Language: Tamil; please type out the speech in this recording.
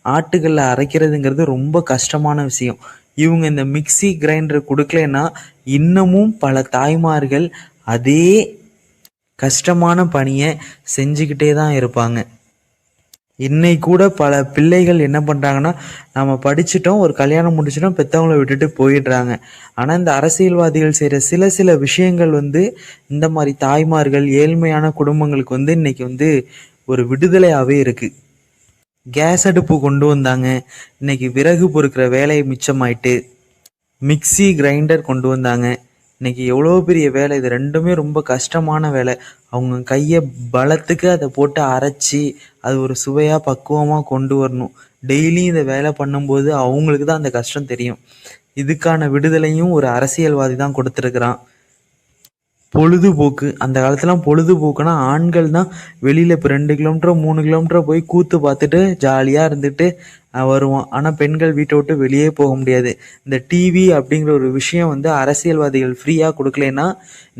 ஆட்டுக்கல்ல அரைக்கிறதுங்கிறது ரொம்ப கஷ்டமான விஷயம். இவங்க இந்த மிக்ஸி கிரைண்டர் கொடுக்கலன்னா இன்னமும் பல தாய்மார்கள் அதே கஷ்டமான பணியை செஞ்சுக்கிட்டே தான் இருப்பாங்க. இன்னைக்கு கூட பல பிள்ளைகள் என்ன பண்ணுறாங்கன்னா, நம்ம படிச்சிட்டோம், ஒரு கல்யாணம் முடிச்சிட்டோம், பெற்றவங்கள விட்டுட்டு போயிடுறாங்க. ஆனால் இந்த அரசியல்வாதிகள் செய்கிற சில சில விஷயங்கள் இந்த மாதிரி தாய்மார்கள், ஏழ்மையான குடும்பங்களுக்கு இன்னைக்கு ஒரு விடுதலையாகவே இருக்குது. கேஸ் அடுப்பு கொண்டு வந்தாங்க, இன்னைக்கு விறகு பொறுக்கிற வேலை மிச்சமாயிட்டு. மிக்ஸி கிரைண்டர் கொண்டு வந்தாங்க, இன்னைக்கு எவ்வளோ பெரிய வேலை. இது ரெண்டுமே ரொம்ப கஷ்டமான வேலை. அவங்க கையை பலத்துக்கு அதை போட்டு அரைச்சி அது ஒரு சுவையாக பக்குவமாக கொண்டு வரணும். டெய்லியும் இதை வேலை பண்ணும்போது அவங்களுக்கு தான் அந்த கஷ்டம் தெரியும். இதுக்கான விடுதலையும் ஒரு அரசியல்வாதி தான் கொடுத்துருக்குறான். பொழுதுபோக்கு, அந்த காலத்துலாம் பொழுதுபோக்குனா ஆண்கள் தான் வெளியில் இப்போ 2 கிலோமீட்டரோ 3 கிலோமீட்டரோ போய் கூத்து பார்த்துட்டு ஜாலியாக இருந்துட்டு வருவான். ஆனால் பெண்கள் வீட்டை விட்டு வெளியே போக முடியாது. இந்த டிவி அப்படிங்கிற ஒரு விஷயம் அரசியல்வாதிகள் ஃப்ரீயாக கொடுக்கலன்னா